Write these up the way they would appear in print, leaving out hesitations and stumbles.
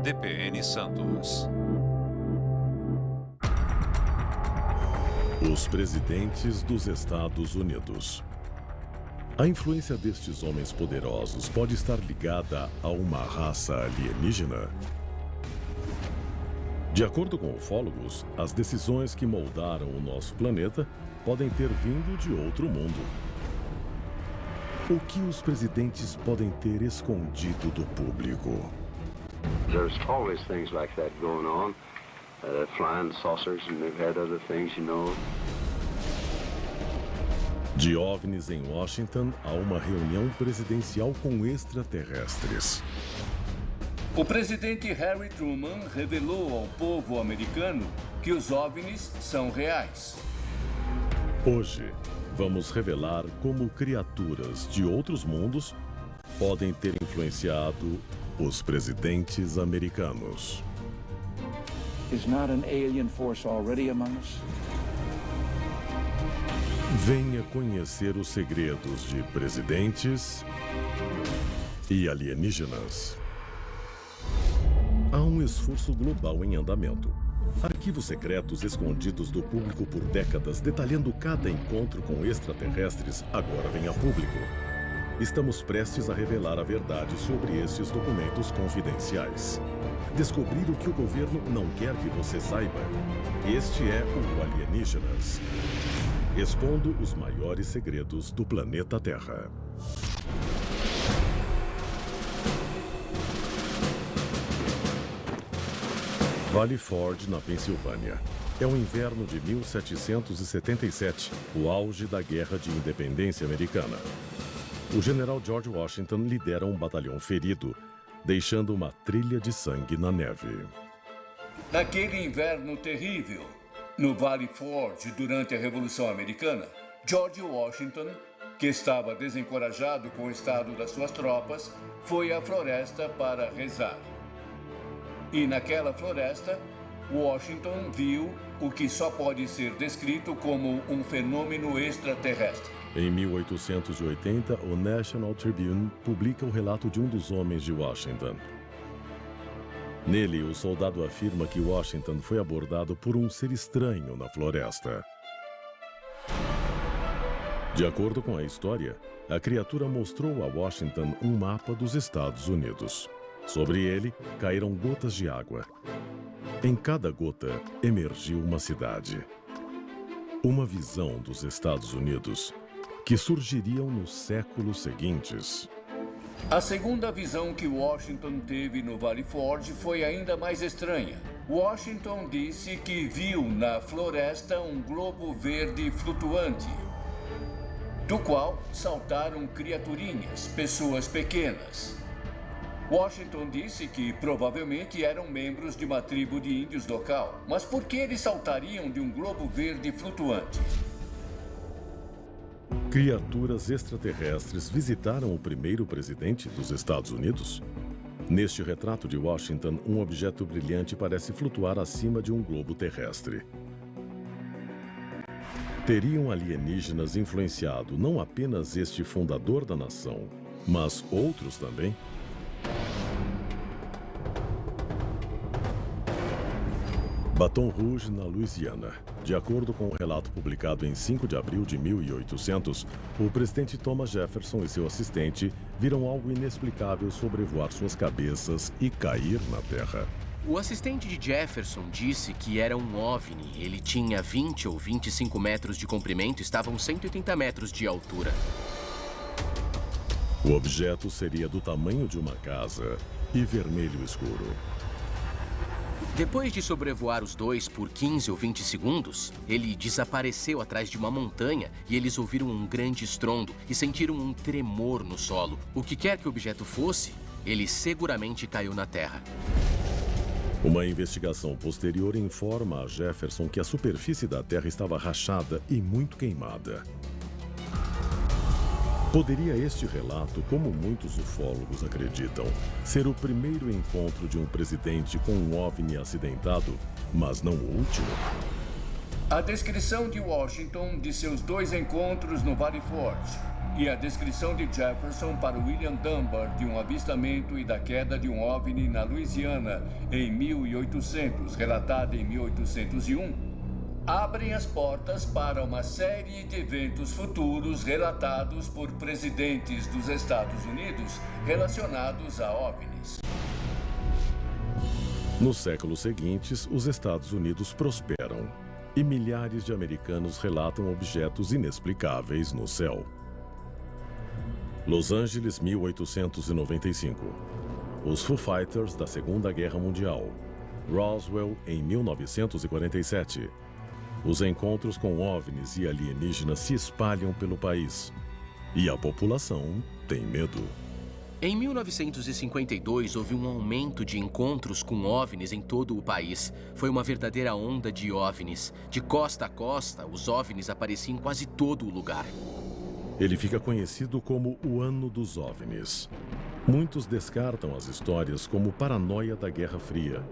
DPN Santos. Os presidentes dos Estados Unidos. A influência destes homens poderosos pode estar ligada a uma raça alienígena? De acordo com ufólogos, as decisões que moldaram o nosso planeta podem ter vindo de outro mundo. O que os presidentes podem ter escondido do público? There's always things like that going on. Flying saucers, and they've had other things, you know. De OVNIs em Washington a uma reunião presidencial com extraterrestres. O presidente Harry Truman revelou ao povo americano que os OVNIs são reais. Hoje, vamos revelar como criaturas de outros mundos podem ter influenciado os presidentes americanos. Is not an alien force already among us? Venha conhecer os segredos de presidentes e alienígenas. Há um esforço global em andamento. Arquivos secretos escondidos do público por décadas, detalhando cada encontro com extraterrestres, agora vem a público. Estamos prestes a revelar a verdade sobre esses documentos confidenciais. Descobrir o que o governo não quer que você saiba. Este é o Alienígenas. Expondo os maiores segredos do planeta Terra. Valley Forge, na Pensilvânia. É o inverno de 1777, o auge da Guerra de Independência Americana. O general George Washington lidera um batalhão ferido, deixando uma trilha de sangue na neve. Naquele inverno terrível, no Valley Forge, durante a Revolução Americana, George Washington, que estava desencorajado com o estado das suas tropas, foi à floresta para rezar. E naquela floresta, Washington viu o que só pode ser descrito como um fenômeno extraterrestre. Em 1880, o National Tribune publica o relato de um dos homens de Washington. Nele, o soldado afirma que Washington foi abordado por um ser estranho na floresta. De acordo com a história, a criatura mostrou a Washington um mapa dos Estados Unidos. Sobre ele, caíram gotas de água. Em cada gota, emergiu uma cidade. Uma visão dos Estados Unidos que surgiriam nos séculos seguintes. A segunda visão que Washington teve no Valley Forge foi ainda mais estranha. Washington disse que viu na floresta um globo verde flutuante, do qual saltaram criaturinhas, pessoas pequenas. Washington disse que provavelmente eram membros de uma tribo de índios local. Mas por que eles saltariam de um globo verde flutuante? Criaturas extraterrestres visitaram o primeiro presidente dos Estados Unidos? Neste retrato de Washington, um objeto brilhante parece flutuar acima de um globo terrestre. Teriam alienígenas influenciado não apenas este fundador da nação, mas outros também? Baton Rouge, na Louisiana. De acordo com um relato publicado em 5 de abril de 1800, o presidente Thomas Jefferson e seu assistente viram algo inexplicável sobrevoar suas cabeças e cair na terra. O assistente de Jefferson disse que era um OVNI. Ele tinha 20 ou 25 metros de comprimento e estava a 180 metros de altura. O objeto seria do tamanho de uma casa e vermelho escuro. Depois de sobrevoar os dois por 15 ou 20 segundos, ele desapareceu atrás de uma montanha e eles ouviram um grande estrondo e sentiram um tremor no solo. O que quer que o objeto fosse, ele seguramente caiu na terra. Uma investigação posterior informa a Jefferson que a superfície da Terra estava rachada e muito queimada. Poderia este relato, como muitos ufólogos acreditam, ser o primeiro encontro de um presidente com um OVNI acidentado, mas não o último? A descrição de Washington de seus dois encontros no Valley Forge e a descrição de Jefferson para William Dunbar de um avistamento e da queda de um OVNI na Louisiana em 1800, relatada em 1801, abrem as portas para uma série de eventos futuros relatados por presidentes dos Estados Unidos relacionados a OVNIs. Nos séculos seguintes, os Estados Unidos prosperam e milhares de americanos relatam objetos inexplicáveis no céu. Los Angeles, 1895. Os Foo Fighters da Segunda Guerra Mundial. Roswell, em 1947. Os encontros com OVNIs e alienígenas se espalham pelo país. E a população tem medo. Em 1952, houve um aumento de encontros com OVNIs em todo o país. Foi uma verdadeira onda de OVNIs. De costa a costa, os OVNIs apareciam em quase todo o lugar. Ele fica conhecido como o Ano dos OVNIs. Muitos descartam as histórias como paranoia da Guerra Fria.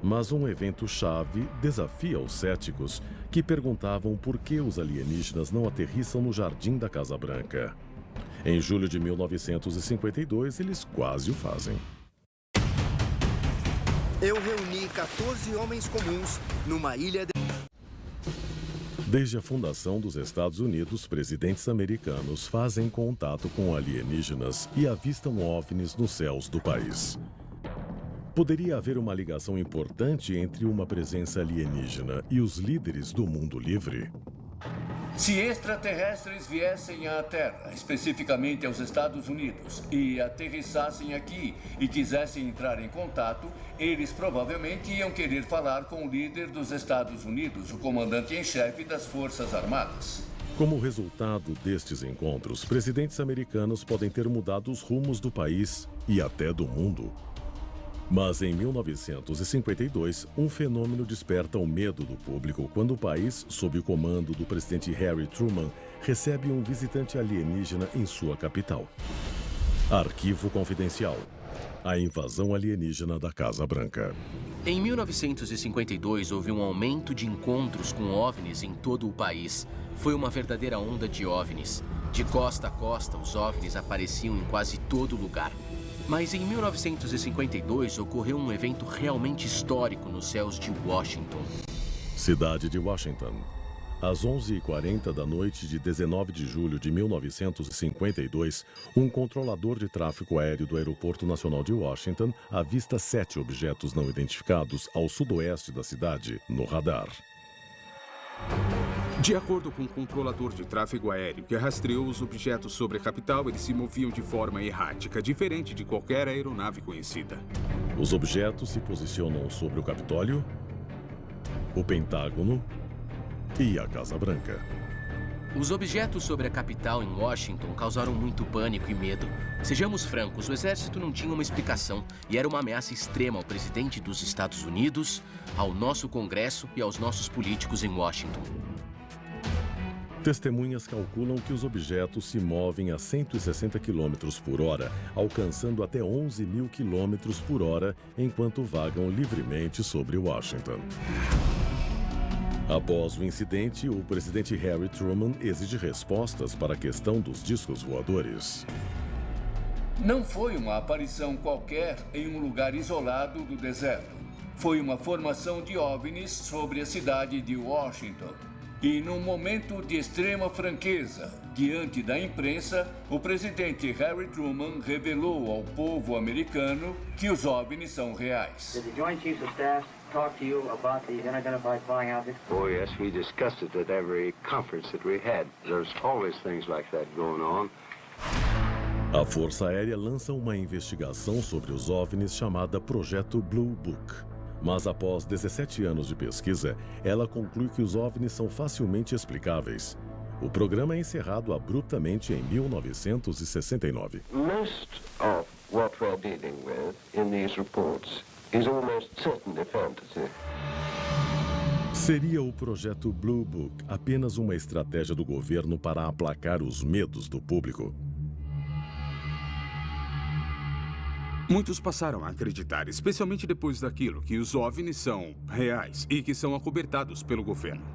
Mas um evento-chave desafia os céticos que perguntavam por que os alienígenas não aterrissam no jardim da Casa Branca. Em julho de 1952, eles quase o fazem. Eu reuni 14 homens comuns numa ilha... Desde a fundação dos Estados Unidos, presidentes americanos fazem contato com alienígenas e avistam OVNIs nos céus do país. Poderia haver uma ligação importante entre uma presença alienígena e os líderes do mundo livre? Se extraterrestres viessem à Terra, especificamente aos Estados Unidos, e aterrissassem aqui e quisessem entrar em contato, eles provavelmente iam querer falar com o líder dos Estados Unidos, o comandante-em-chefe das Forças Armadas. Como resultado destes encontros, presidentes americanos podem ter mudado os rumos do país e até do mundo. Mas em 1952, um fenômeno desperta o medo do público quando o país, sob o comando do presidente Harry Truman, recebe um visitante alienígena em sua capital. Arquivo confidencial. A invasão alienígena da Casa Branca. Em 1952, houve um aumento de encontros com OVNIs em todo o país. Foi uma verdadeira onda de OVNIs. De costa a costa, os OVNIs apareciam em quase todo lugar. Mas em 1952 ocorreu um evento realmente histórico nos céus de Washington. Cidade de Washington. Às 11h40 da noite de 19 de julho de 1952, um controlador de tráfego aéreo do Aeroporto Nacional de Washington avista 7 objetos não identificados ao sudoeste da cidade, no radar. De acordo com o controlador de tráfego aéreo que rastreou os objetos sobre a capital, eles se moviam de forma errática, diferente de qualquer aeronave conhecida. Os objetos se posicionam sobre o Capitólio, o Pentágono e a Casa Branca. Os objetos sobre a capital em Washington causaram muito pânico e medo. Sejamos francos, o exército não tinha uma explicação e era uma ameaça extrema ao presidente dos Estados Unidos, ao nosso Congresso e aos nossos políticos em Washington. Testemunhas calculam que os objetos se movem a 160 km por hora, alcançando até 11.000 km por hora, enquanto vagam livremente sobre Washington. Após o incidente, o presidente Harry Truman exige respostas para a questão dos discos voadores. Não foi uma aparição qualquer em um lugar isolado do deserto. Foi uma formação de OVNIs sobre a cidade de Washington. E num momento de extrema franqueza, diante da imprensa, o presidente Harry Truman revelou ao povo americano que os OVNIs são reais. Did the Joint Chiefs of Staff talk to you about these unidentified flying objects? Oh, yes, we discussed it at every conference that we had. There's always things like that going on. A Força Aérea lança uma investigação sobre os OVNIs chamada Projeto Blue Book. Mas após 17 anos de pesquisa, ela conclui que os OVNIs são facilmente explicáveis. O programa é encerrado abruptamente em 1969. Most of what we're dealing with in these reports is almost certainly fantasy. Seria o projeto Blue Book apenas uma estratégia do governo para aplacar os medos do público? Muitos passaram a acreditar, especialmente depois daquilo, que os OVNIs são reais e que são acobertados pelo governo.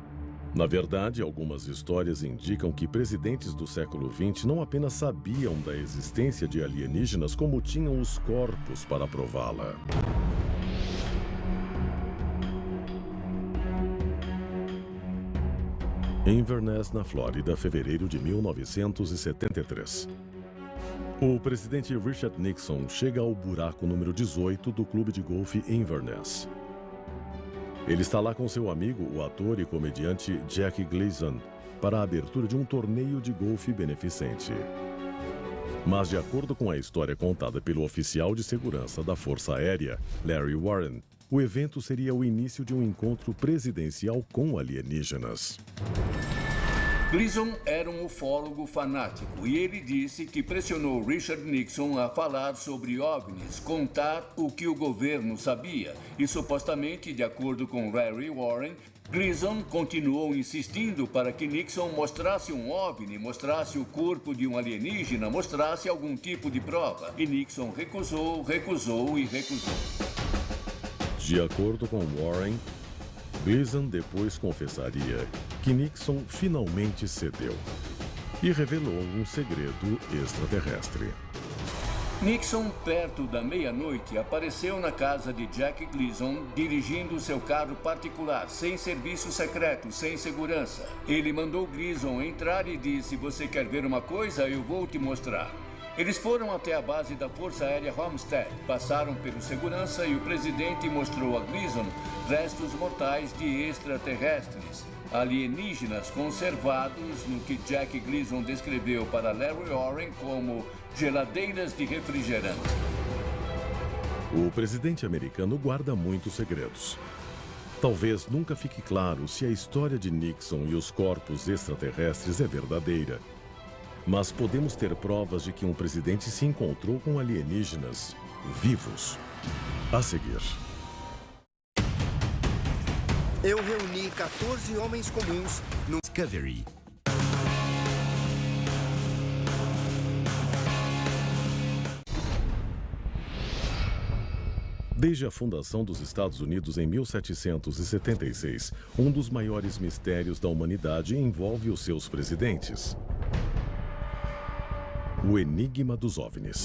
Na verdade, algumas histórias indicam que presidentes do século XX não apenas sabiam da existência de alienígenas, como tinham os corpos para prová-la. Inverness, na Flórida, fevereiro de 1973. O presidente Richard Nixon chega ao buraco número 18 do clube de golfe Inverness. Ele está lá com seu amigo, o ator e comediante Jack Gleason, para a abertura de um torneio de golfe beneficente. Mas, de acordo com a história contada pelo oficial de segurança da Força Aérea, Larry Warren, o evento seria o início de um encontro presidencial com alienígenas. Gleason era um ufólogo fanático e ele disse que pressionou Richard Nixon a falar sobre OVNIs, contar o que o governo sabia. E supostamente, de acordo com Larry Warren, Gleason continuou insistindo para que Nixon mostrasse um OVNI, mostrasse o corpo de um alienígena, mostrasse algum tipo de prova. E Nixon recusou. De acordo com Warren, Gleason depois confessaria que Nixon finalmente cedeu e revelou um segredo extraterrestre. Nixon, perto da meia-noite, apareceu na casa de Jack Gleason dirigindo seu carro particular, sem serviço secreto, sem segurança. Ele mandou Gleason entrar e disse: "Você quer ver uma coisa? Eu vou te mostrar." Eles foram até a base da Força Aérea Homestead, passaram pelo segurança e o presidente mostrou a Gleason restos mortais de extraterrestres, alienígenas conservados no que Jack Gleason descreveu para Larry Warren como geladeiras de refrigerante. O presidente americano guarda muitos segredos. Talvez nunca fique claro se a história de Nixon e os corpos extraterrestres é verdadeira. Mas podemos ter provas de que um presidente se encontrou com alienígenas vivos. A seguir. Eu reuni 14 homens comuns no Discovery. Desde a fundação dos Estados Unidos em 1776, um dos maiores mistérios da humanidade envolve os seus presidentes. O enigma dos OVNIs.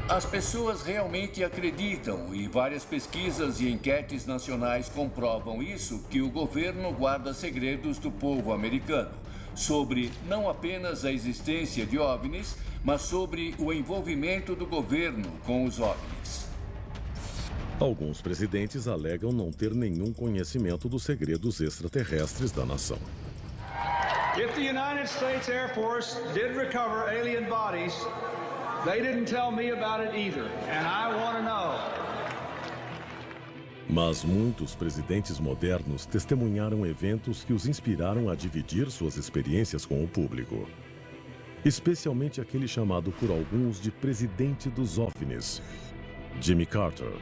As pessoas realmente acreditam, e várias pesquisas e enquetes nacionais comprovam isso, que o governo guarda segredos do povo americano sobre não apenas a existência de OVNIs, mas sobre o envolvimento do governo com os OVNIs. Alguns presidentes alegam não ter nenhum conhecimento dos segredos extraterrestres da nação. If the United States Air Force did recover alien bodies, they didn't tell me about it either, and I want to know. Mas muitos presidentes modernos testemunharam eventos que os inspiraram a dividir suas experiências com o público. Especialmente aquele chamado por alguns de presidente dos OVNIs, Jimmy Carter.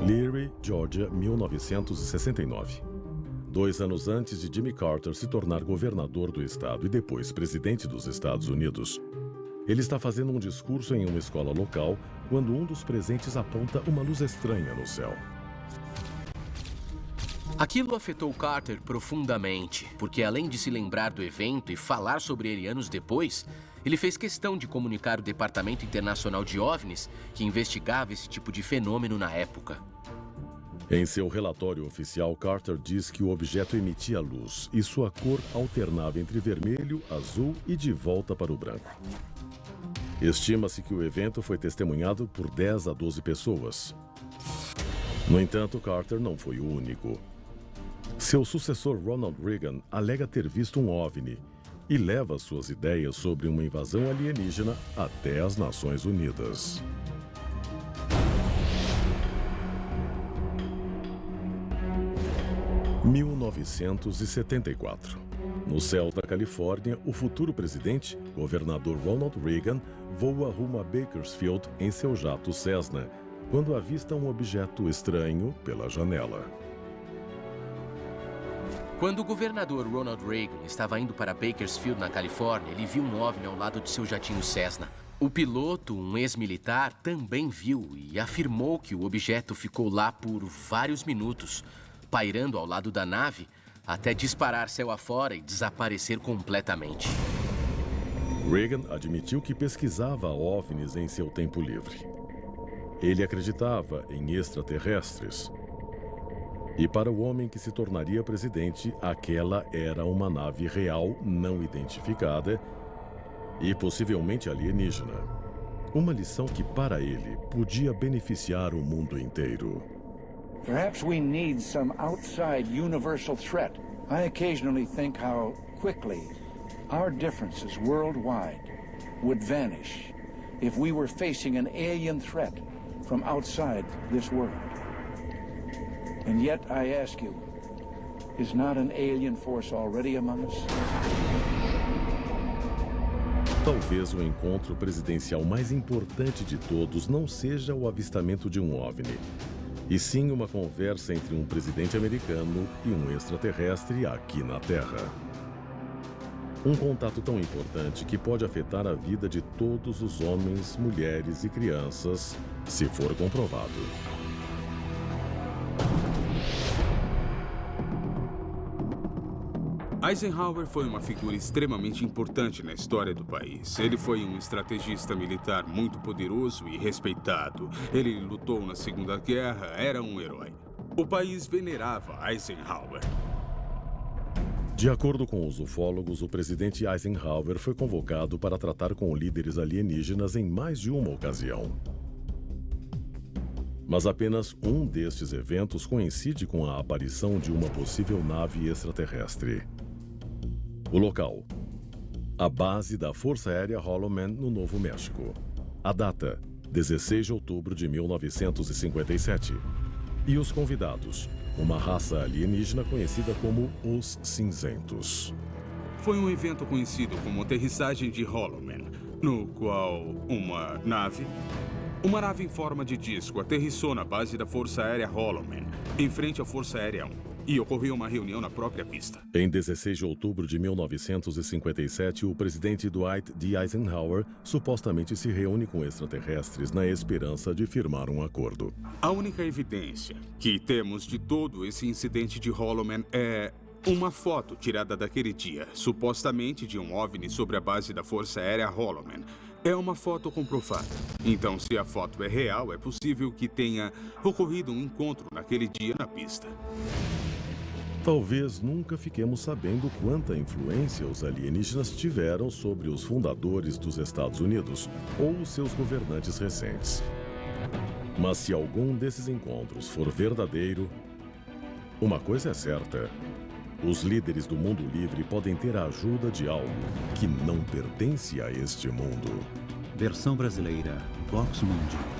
Leary, Georgia, 1969. 2 anos antes de Jimmy Carter se tornar governador do estado e depois presidente dos Estados Unidos, ele está fazendo um discurso em uma escola local quando um dos presentes aponta uma luz estranha no céu. Aquilo afetou Carter profundamente, porque além de se lembrar do evento e falar sobre ele anos depois, ele fez questão de comunicar ao Departamento Internacional de OVNIs, que investigava esse tipo de fenômeno na época. Em seu relatório oficial, Carter diz que o objeto emitia luz e sua cor alternava entre vermelho, azul e de volta para o branco. Estima-se que o evento foi testemunhado por 10 a 12 pessoas. No entanto, Carter não foi o único. Seu sucessor Ronald Reagan alega ter visto um OVNI e leva suas ideias sobre uma invasão alienígena até as Nações Unidas. Em 1974. No céu da Califórnia, o futuro presidente, governador Ronald Reagan, voa rumo a Bakersfield em seu jato Cessna, quando avista um objeto estranho pela janela. Quando o governador Ronald Reagan estava indo para Bakersfield, na Califórnia, ele viu um OVNI ao lado de seu jatinho Cessna. O piloto, um ex-militar, também viu e afirmou que o objeto ficou lá por vários minutos, pairando ao lado da nave, até disparar céu afora e desaparecer completamente. Reagan admitiu que pesquisava OVNIs em seu tempo livre. Ele acreditava em extraterrestres. E para o homem que se tornaria presidente, aquela era uma nave real não identificada e possivelmente alienígena. Uma lição que, para ele, podia beneficiar o mundo inteiro. Perhaps we need some outside universal threat. I occasionally think how quickly our differences worldwide would vanish if we were facing an alien threat from outside this world. And yet I ask you, is not an alien force already among us? Talvez o encontro presidencial mais importante de todos não seja o avistamento de um OVNI, e sim uma conversa entre um presidente americano e um extraterrestre aqui na Terra. Um contato tão importante que pode afetar a vida de todos os homens, mulheres e crianças, se for comprovado. Eisenhower foi uma figura extremamente importante na história do país. Ele foi um estrategista militar muito poderoso e respeitado. Ele lutou na Segunda Guerra, era um herói. O país venerava Eisenhower. De acordo com os ufólogos, o presidente Eisenhower foi convocado para tratar com líderes alienígenas em mais de uma ocasião. Mas apenas um destes eventos coincide com a aparição de uma possível nave extraterrestre. O local: a base da Força Aérea Holloman, no Novo México. A data: 16 de outubro de 1957. E os convidados: uma raça alienígena conhecida como os Cinzentos. Foi um evento conhecido como aterrissagem de Holloman, no qual uma nave em forma de disco aterrissou na base da Força Aérea Holloman, em frente à Força Aérea 1. E ocorreu uma reunião na própria pista. Em 16 de outubro de 1957, o presidente Dwight D. Eisenhower supostamente se reúne com extraterrestres na esperança de firmar um acordo. A única evidência que temos de todo esse incidente de Holloman é uma foto tirada daquele dia, supostamente de um OVNI sobre a base da Força Aérea Holloman. É uma foto comprovada. Então, se a foto é real, é possível que tenha ocorrido um encontro naquele dia na pista. Talvez nunca fiquemos sabendo quanta influência os alienígenas tiveram sobre os fundadores dos Estados Unidos ou os seus governantes recentes. Mas se algum desses encontros for verdadeiro, uma coisa é certa: os líderes do mundo livre podem ter a ajuda de algo que não pertence a este mundo. Versão brasileira, Vox Mundi.